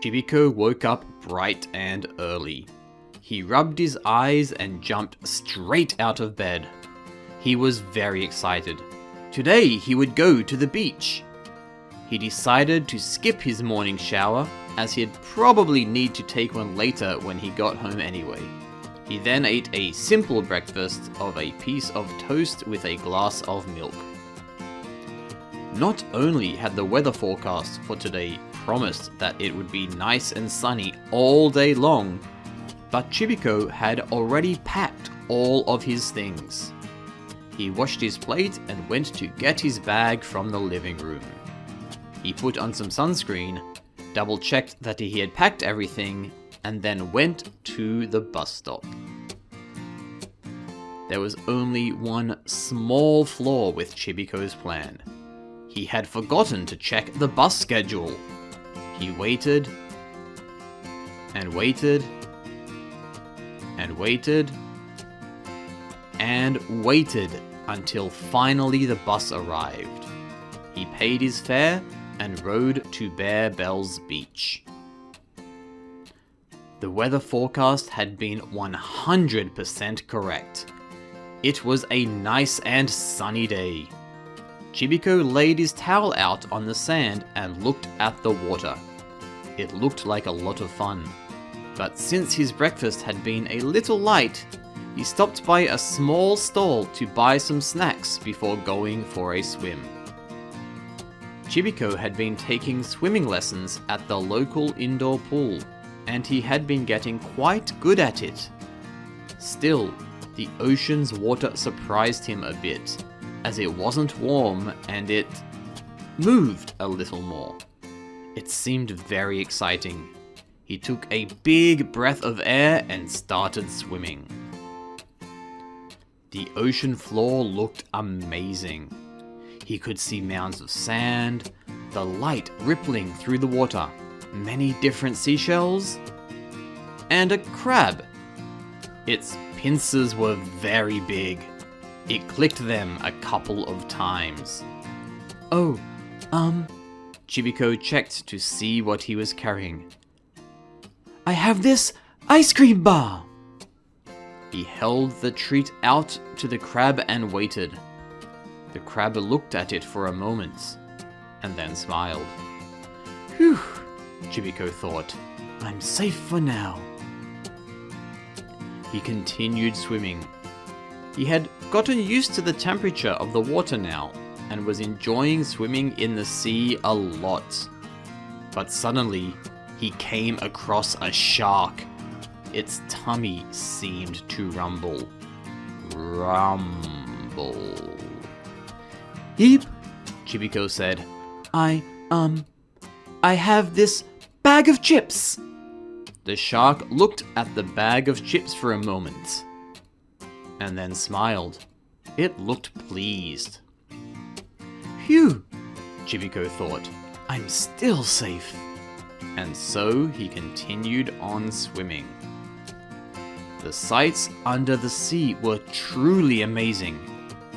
Chibiko woke up bright and early. He rubbed his eyes and jumped straight out of bed. He was very excited. Today he would go to the beach. He decided to skip his morning shower, as he'd probably need to take one later when he got home anyway. He then ate a simple breakfast of a piece of toast with a glass of milk. Not only had the weather forecast for today promised that it would be nice and sunny all day long, but Chibiko had already packed all of his things. He washed his plate and went to get his bag from the living room. He put on some sunscreen, double-checked that he had packed everything, and then went to the bus stop. There was only one small flaw with Chibiko's plan. He had forgotten to check the bus schedule. He waited, and waited, and waited, and waited until finally the bus arrived. He paid his fare and rode to Bear Bells Beach. The weather forecast had been 100% correct. It was a nice and sunny day. Chibiko laid his towel out on the sand and looked at the water. It looked like a lot of fun. But since his breakfast had been a little light, he stopped by a small stall to buy some snacks before going for a swim. Chibiko had been taking swimming lessons at the local indoor pool, and he had been getting quite good at it. Still, the ocean's water surprised him a bit, as it wasn't warm and it moved a little more. It seemed very exciting. He took a big breath of air and started swimming. The ocean floor looked amazing. He could see mounds of sand, the light rippling through the water, many different seashells, and a crab. Its pincers were very big. It clicked them a couple of times. Oh, Chibiko checked to see what he was carrying. I have this ice cream bar! He held the treat out to the crab and waited. The crab looked at it for a moment, and then smiled. Phew, Chibiko thought. I'm safe for now. He continued swimming. He had gotten used to the temperature of the water now, and was enjoying swimming in the sea a lot. But suddenly, he came across a shark. Its tummy seemed to rumble. Rumble. Heep, Chibiko said. I have this bag of chips. The shark looked at the bag of chips for a moment, and then smiled. It looked pleased. Phew, Chibiko thought. I'm still safe. And so he continued on swimming. The sights under the sea were truly amazing.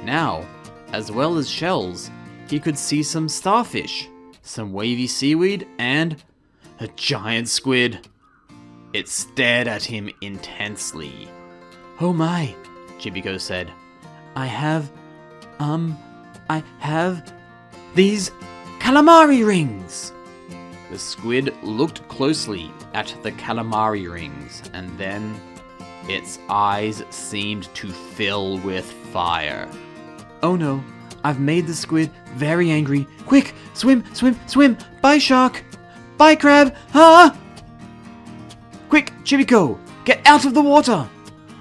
Now, as well as shells, he could see some starfish, some wavy seaweed, and a giant squid. It stared at him intensely. Oh my, Chibiko said. I have these calamari rings. The squid looked closely at the calamari rings, and then its eyes seemed to fill with fire. Oh no, I've made the squid very angry. Quick, swim, swim, swim! Bye, shark! Bye, crab! Ah! Quick, Chibiko, get out of the water!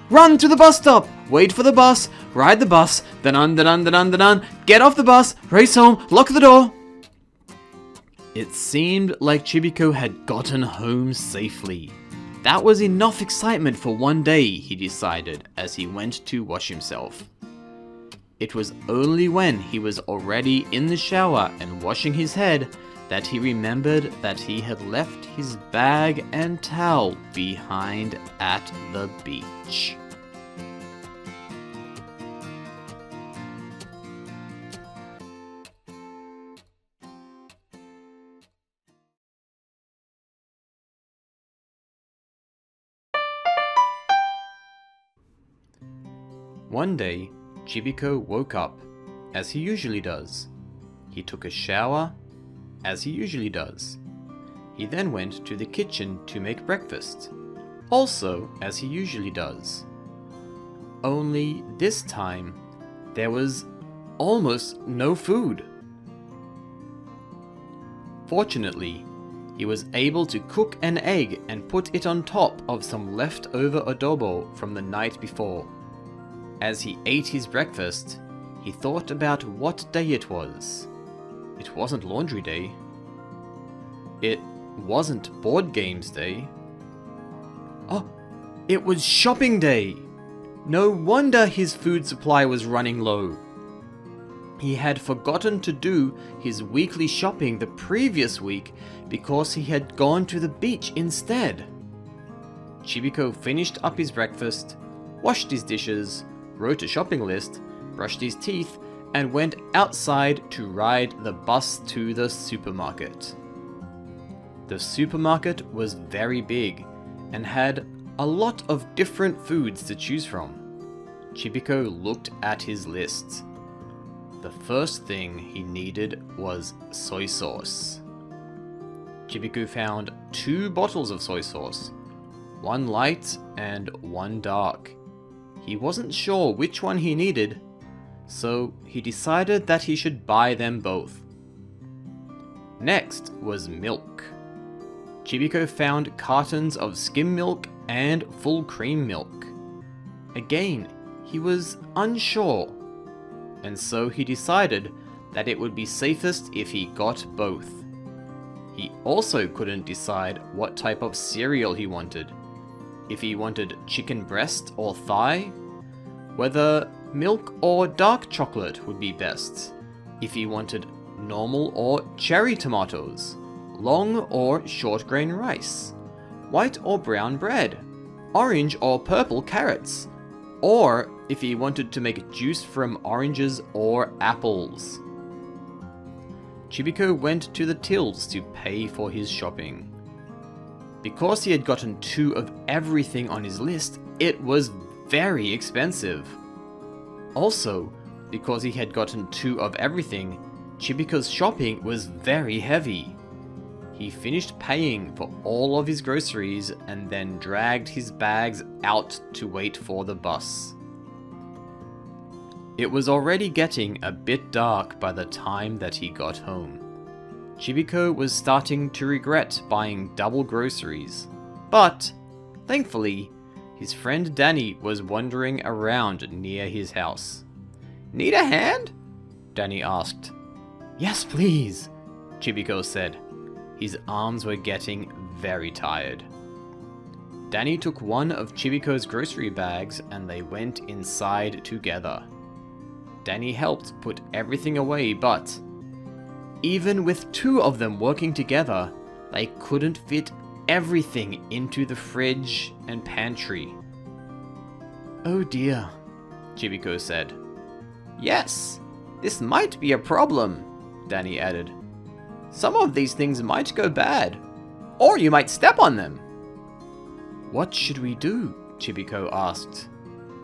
Run to the bus stop! Wait for the bus, ride the bus, dun-dun-dun-dun-dun-dun, get off the bus, race home, lock the door! It seemed like Chibiko had gotten home safely. That was enough excitement for one day, he decided as he went to wash himself. It was only when he was already in the shower and washing his head that he remembered that he had left his bag and towel behind at the beach. One day, Chibiko woke up, as he usually does. He took a shower, as he usually does. He then went to the kitchen to make breakfast, also as he usually does. Only this time, there was almost no food. Fortunately, he was able to cook an egg and put it on top of some leftover adobo from the night before. As he ate his breakfast, he thought about what day it was. It wasn't laundry day. It wasn't board games day. Oh, it was shopping day! No wonder his food supply was running low. He had forgotten to do his weekly shopping the previous week because he had gone to the beach instead. Chibiko finished up his breakfast, washed his dishes, wrote a shopping list, brushed his teeth, and went outside to ride the bus to the supermarket. The supermarket was very big and had a lot of different foods to choose from. Chibiko looked at his list. The first thing he needed was soy sauce. Chibiko found 2 bottles of soy sauce, one light and one dark. He wasn't sure which one he needed, so he decided that he should buy them both. Next was milk. Chibiko found cartons of skim milk and full cream milk. Again, he was unsure, and so he decided that it would be safest if he got both. He also couldn't decide what type of cereal he wanted. If he wanted chicken breast or thigh, whether milk or dark chocolate would be best, if he wanted normal or cherry tomatoes, long or short grain rice, white or brown bread, orange or purple carrots, or if he wanted to make juice from oranges or apples. Chibiko went to the tills to pay for his shopping. Because he had gotten 2 of everything on his list, it was very expensive. Also, because he had gotten 2 of everything, Chibiko's shopping was very heavy. He finished paying for all of his groceries and then dragged his bags out to wait for the bus. It was already getting a bit dark by the time that he got home. Chibiko was starting to regret buying double groceries, but, thankfully, his friend Danny was wandering around near his house. "Need a hand?" Danny asked. "Yes, please," Chibiko said. His arms were getting very tired. Danny took one of Chibiko's grocery bags and they went inside together. Danny helped put everything away, but even with 2 of them working together, they couldn't fit everything into the fridge and pantry. "Oh dear," Chibiko said. "Yes, this might be a problem," Danny added. "Some of these things might go bad, or you might step on them." "What should we do?" Chibiko asked.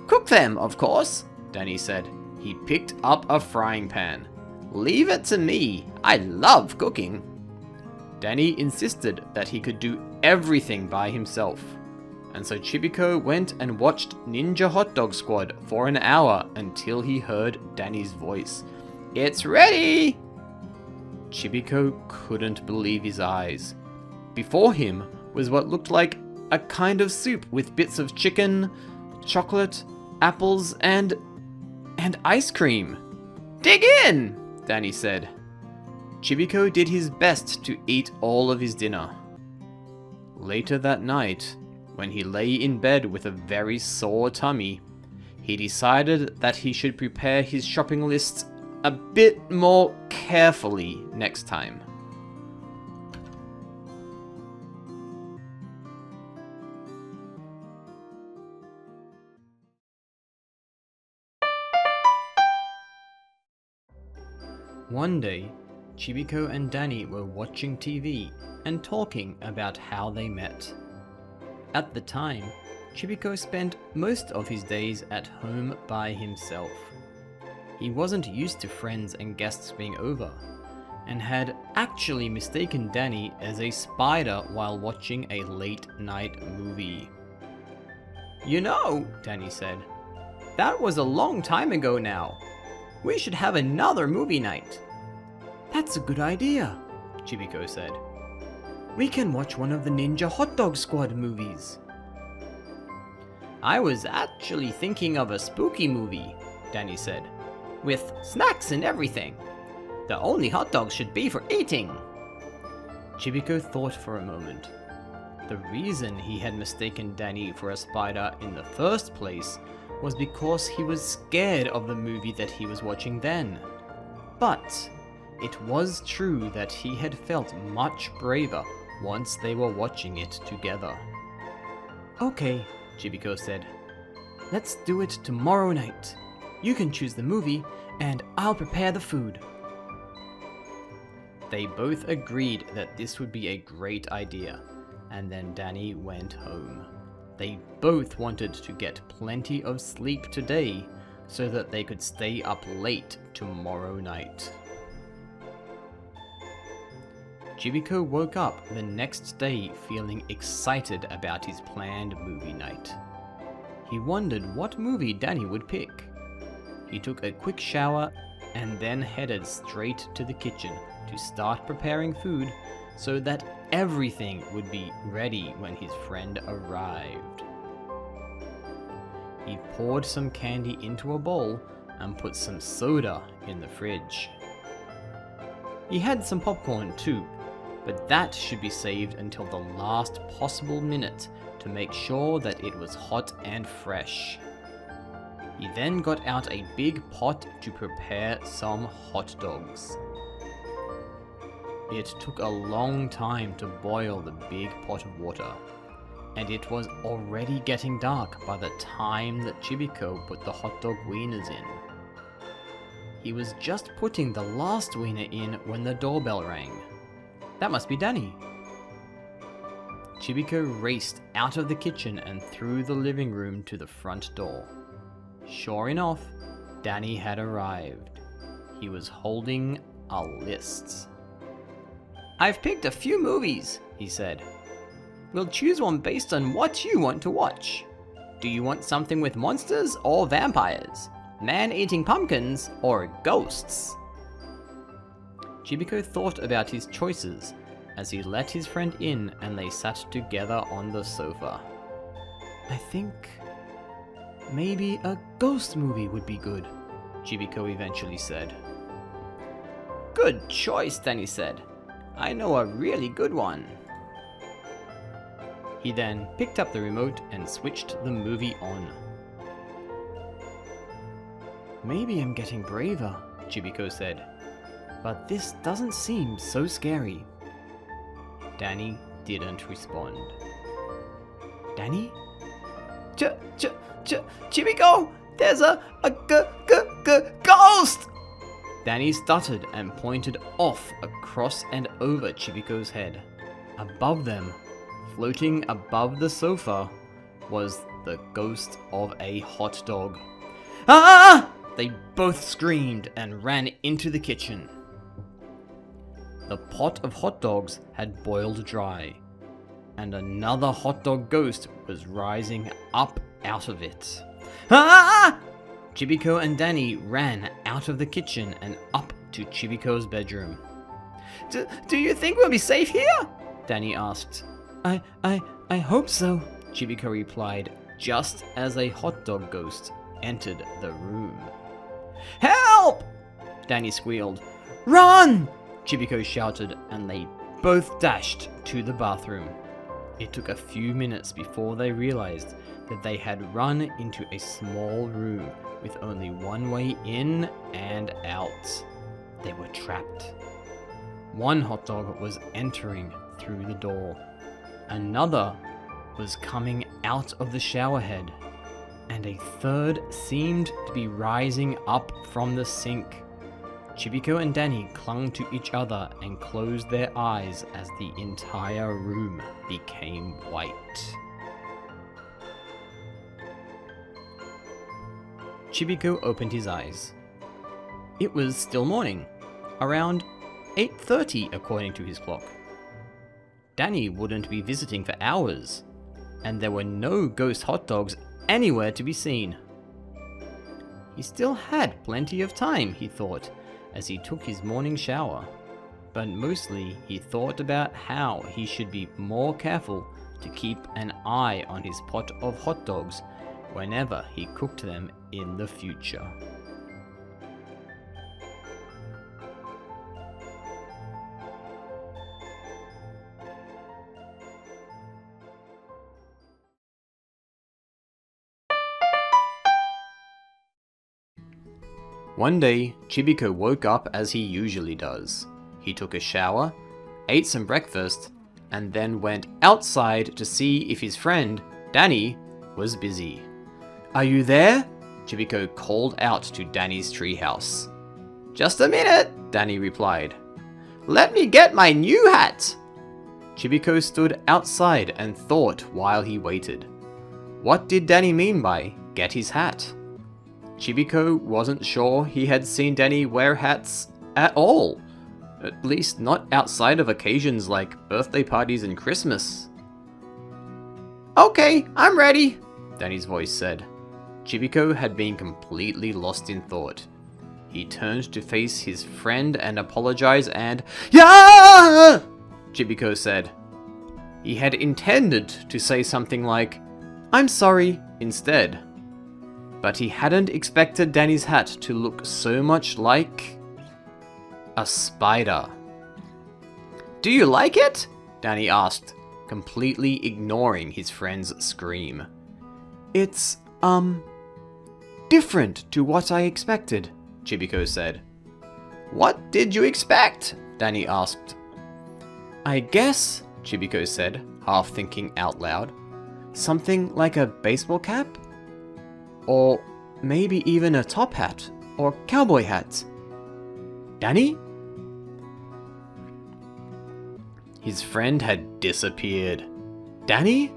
"Cook them, of course," Danny said. He picked up a frying pan. "Leave it to me, I love cooking." Danny insisted that he could do everything by himself, and so Chibiko went and watched Ninja Hotdog Squad for an hour until he heard Danny's voice. "It's ready!" Chibiko couldn't believe his eyes. Before him was what looked like a kind of soup with bits of chicken, chocolate, apples, and ice cream. "Dig in!" Danny said. Chibiko did his best to eat all of his dinner. Later that night, when he lay in bed with a very sore tummy, he decided that he should prepare his shopping list a bit more carefully next time. One day, Chibiko and Danny were watching TV and talking about how they met. At the time, Chibiko spent most of his days at home by himself. He wasn't used to friends and guests being over, and had actually mistaken Danny as a spider while watching a late-night movie. "You know," Danny said, "that was a long time ago now. We should have another movie night." "That's a good idea," Chibiko said. "We can watch one of the Ninja Hotdog Squad movies." "I was actually thinking of a spooky movie," Danny said, "with snacks and everything. The only hot dogs should be for eating." Chibiko thought for a moment. The reason he had mistaken Danny for a spider in the first place was because he was scared of the movie that he was watching then. But it was true that he had felt much braver once they were watching it together. "Okay," Chibiko said. "Let's do it tomorrow night. You can choose the movie, and I'll prepare the food." They both agreed that this would be a great idea, and then Danny went home. They both wanted to get plenty of sleep today so that they could stay up late tomorrow night. Chibiko woke up the next day feeling excited about his planned movie night. He wondered what movie Danny would pick. He took a quick shower and then headed straight to the kitchen to start preparing food so that everything would be ready when his friend arrived. He poured some candy into a bowl and put some soda in the fridge. He had some popcorn too, but that should be saved until the last possible minute to make sure that it was hot and fresh. He then got out a big pot to prepare some hot dogs. It took a long time to boil the big pot of water, and it was already getting dark by the time that Chibiko put the hot dog wieners in. He was just putting the last wiener in when the doorbell rang. That must be Danny. Chibiko raced out of the kitchen and through the living room to the front door. Sure enough, Danny had arrived. He was holding a list. "I've picked a few movies," he said. "We'll choose one based on what you want to watch. Do you want something with monsters or vampires? Man-eating pumpkins or ghosts?" Chibiko thought about his choices as he let his friend in and they sat together on the sofa. "I think maybe a ghost movie would be good," Chibiko eventually said. "Good choice," Danny said. "I know a really good one." He then picked up the remote and switched the movie on. "Maybe I'm getting braver," Chibiko said, "but this doesn't seem so scary." Danny didn't respond. "Danny?" Chibiko! There's a ghost!" Danny stuttered and pointed off across and over Chibiko's head. Above them, floating above the sofa, was the ghost of a hot dog. "Ah!" They both screamed and ran into the kitchen. The pot of hot dogs had boiled dry, and another hot dog ghost was rising up out of it. "Ah!" Chibiko and Danny ran out of the kitchen and up to Chibiko's bedroom. Do you think we'll be safe here?" Danny asked. I hope so," Chibiko replied, just as a hot dog ghost entered the room. "Help!" Danny squealed. "Run!" Chibiko shouted, and they both dashed to the bathroom. It took a few minutes before they realized that they had run into a small room with only one way in and out. They were trapped. One hot dog was entering through the door. Another was coming out of the shower head. And a third seemed to be rising up from the sink. Chibiko and Danny clung to each other and closed their eyes as the entire room became white. Chibiko opened his eyes. It was still morning, around 8:30 according to his clock. Danny wouldn't be visiting for hours, and there were no ghost hot dogs anywhere to be seen. He still had plenty of time, he thought, as he took his morning shower. But mostly he thought about how he should be more careful to keep an eye on his pot of hot dogs whenever he cooked them in the future. One day, Chibiko woke up as he usually does. He took a shower, ate some breakfast, and then went outside to see if his friend, Danny, was busy. "Are you there?" Chibiko called out to Danny's treehouse. "Just a minute," Danny replied. "Let me get my new hat." Chibiko stood outside and thought while he waited. What did Danny mean by get his hat? Chibiko wasn't sure he had seen Danny wear hats at all. At least not outside of occasions like birthday parties and Christmas. "Okay, I'm ready," Danny's voice said. Chibiko had been completely lost in thought. He turned to face his friend and apologize and, "Yeah!" Chibiko said. He had intended to say something like, "I'm sorry," instead. But he hadn't expected Danny's hat to look so much like a spider. "Do you like it?" Danny asked, completely ignoring his friend's scream. It's, different to what I expected," Chibiko said. "What did you expect?" Danny asked. "I guess," Chibiko said, half thinking out loud, "something like a baseball cap? Or maybe even a top hat or cowboy hat." "Danny?" His friend had disappeared. Danny?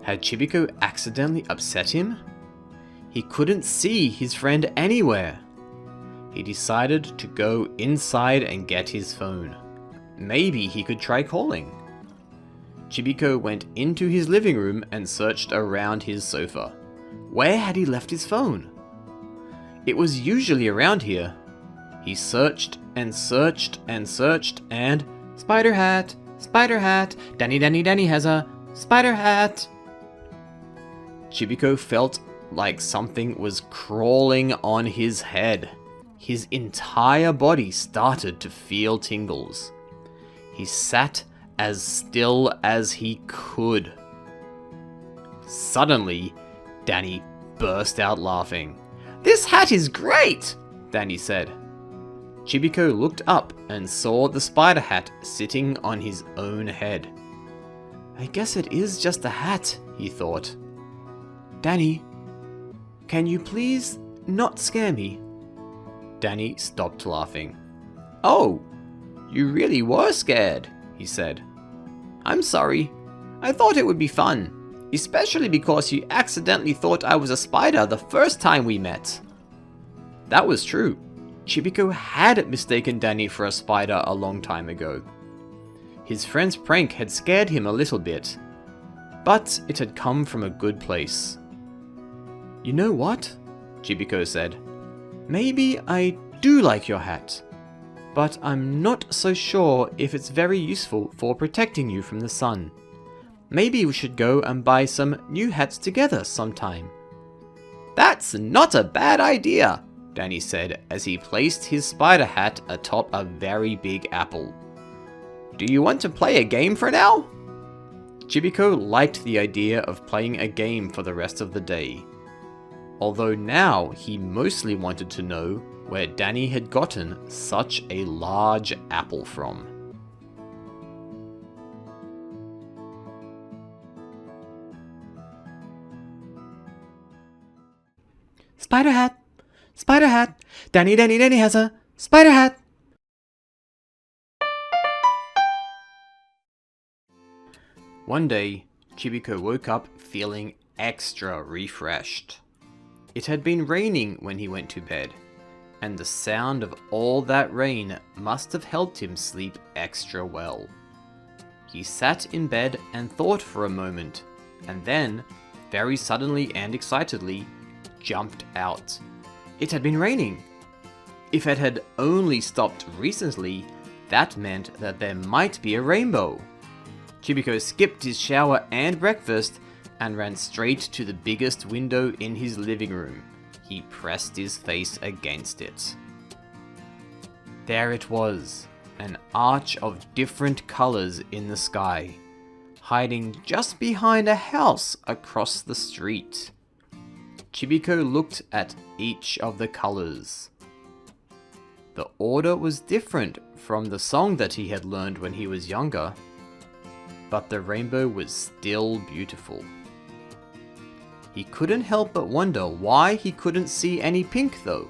Had Chibiko accidentally upset him? He couldn't see his friend anywhere. He decided to go inside and get his phone. Maybe he could try calling. Chibiko went into his living room and searched around his sofa. Where had he left his phone? It was usually around here. He searched and searched and searched and... Spider hat! Spider hat! Danny has a spider hat! Chibiko felt like something was crawling on his head. His entire body started to feel tingles. He sat as still as he could. Suddenly, Danny burst out laughing. "This hat is great!" Danny said. Chibiko looked up and saw the spider hat sitting on his own head. "I guess it is just a hat," he thought. "Danny, can you please not scare me?" Danny stopped laughing. "Oh, you really were scared," he said. "I'm sorry. I thought it would be fun, especially because you accidentally thought I was a spider the first time we met." That was true. Chibiko had mistaken Danny for a spider a long time ago. His friend's prank had scared him a little bit, but it had come from a good place. "You know what?" Chibiko said. "Maybe I do like your hat, but I'm not so sure if it's very useful for protecting you from the sun. Maybe we should go and buy some new hats together sometime." "That's not a bad idea," Danny said as he placed his spider hat atop a very big apple. "Do you want to play a game for now?" Chibiko liked the idea of playing a game for the rest of the day. Although now he mostly wanted to know where Danny had gotten such a large apple from. "Spider hat! Spider hat! Danny has a spider hat!" One day, Chibiko woke up feeling extra refreshed. It had been raining when he went to bed, and the sound of all that rain must have helped him sleep extra well. He sat in bed and thought for a moment, and then, very suddenly and excitedly, jumped out. It had been raining. If it had only stopped recently, that meant that there might be a rainbow. Chibiko skipped his shower and breakfast and ran straight to the biggest window in his living room. He pressed his face against it. There it was, an arch of different colors in the sky, hiding just behind a house across the street. Chibiko looked at each of the colors. The order was different from the song that he had learned when he was younger, but the rainbow was still beautiful. He couldn't help but wonder why he couldn't see any pink though,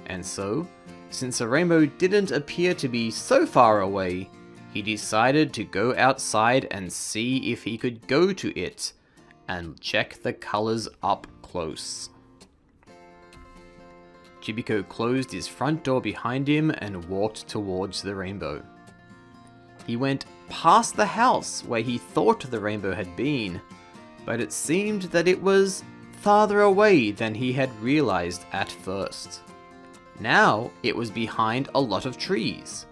and so, since the rainbow didn't appear to be so far away, he decided to go outside and see if he could go to it and check the colors up close. Chibiko closed his front door behind him and walked towards the rainbow. He went past the house where he thought the rainbow had been, but it seemed that it was farther away than he had realized at first. Now it was behind a lot of trees.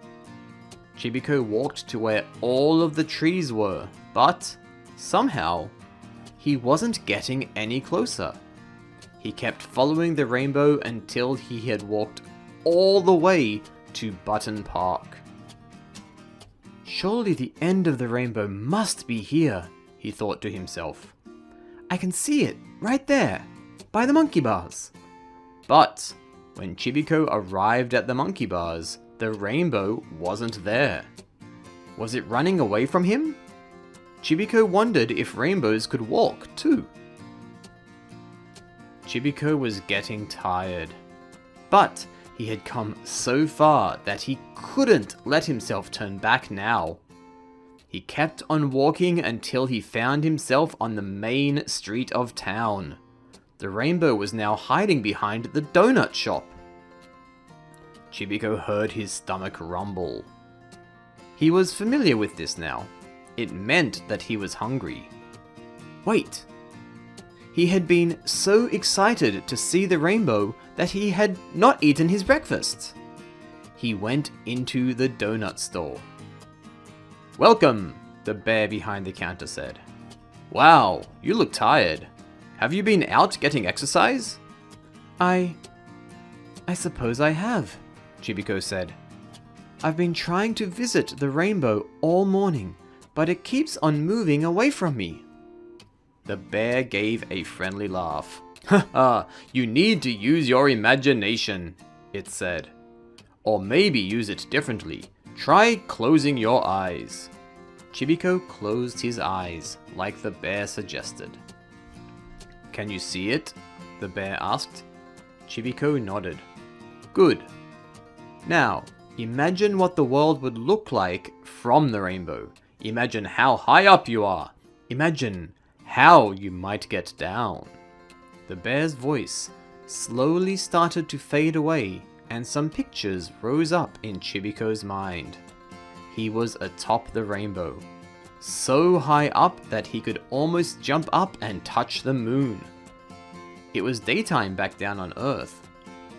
Chibiko walked to where all of the trees were, but somehow he wasn't getting any closer. He kept following the rainbow until he had walked all the way to Button Park. Surely the end of the rainbow must be here, he thought to himself. I can see it right there, by the monkey bars. But when Chibiko arrived at the monkey bars, the rainbow wasn't there. Was it running away from him? Chibiko wondered if rainbows could walk too. Chibiko was getting tired, but he had come so far that he couldn't let himself turn back now. He kept on walking until he found himself on the main street of town. The rainbow was now hiding behind the donut shop. Chibiko heard his stomach rumble. He was familiar with this now. It meant that he was hungry. Wait! He had been so excited to see the rainbow that he had not eaten his breakfast. He went into the donut store. Welcome, the bear behind the counter said. Wow, you look tired. Have you been out getting exercise? I suppose I have, Chibiko said. I've been trying to visit the rainbow all morning, but it keeps on moving away from me. The bear gave a friendly laugh. Haha, you need to use your imagination, it said. Or maybe use it differently. Try closing your eyes. Chibiko closed his eyes, like the bear suggested. Can you see it? The bear asked. Chibiko nodded. Good. Now, imagine what the world would look like from the rainbow. Imagine how high up you are. Imagine how you might get down. The bear's voice slowly started to fade away, and some pictures rose up in Chibiko's mind. He was atop the rainbow, so high up that he could almost jump up and touch the moon. It was daytime back down on Earth,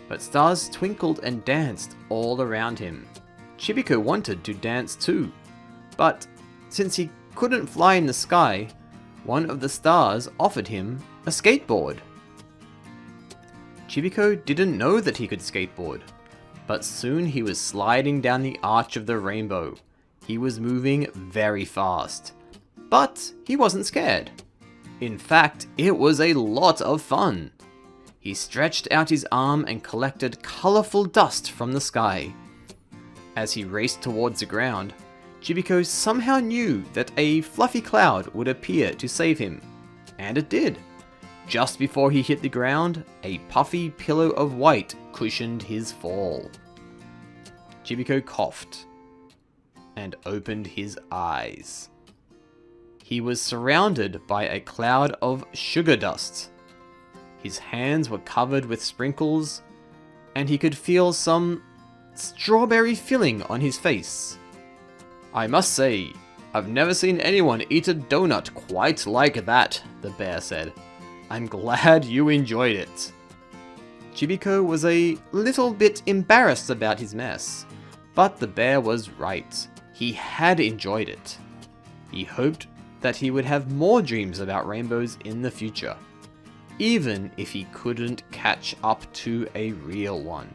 but stars twinkled and danced all around him. Chibiko wanted to dance too, but since he couldn't fly in the sky, one of the stars offered him a skateboard. Chibiko didn't know that he could skateboard, but soon he was sliding down the arch of the rainbow. He was moving very fast, but he wasn't scared. In fact, it was a lot of fun. He stretched out his arm and collected colorful dust from the sky. As he raced towards the ground, Chibiko somehow knew that a fluffy cloud would appear to save him. And it did. Just before he hit the ground, a puffy pillow of white cushioned his fall. Chibiko coughed and opened his eyes. He was surrounded by a cloud of sugar dust. His hands were covered with sprinkles, and he could feel some strawberry filling on his face. "I must say, I've never seen anyone eat a donut quite like that," the bear said. "I'm glad you enjoyed it." Chibiko was a little bit embarrassed about his mess, but the bear was right. He had enjoyed it. He hoped that he would have more dreams about rainbows in the future, even if he couldn't catch up to a real one.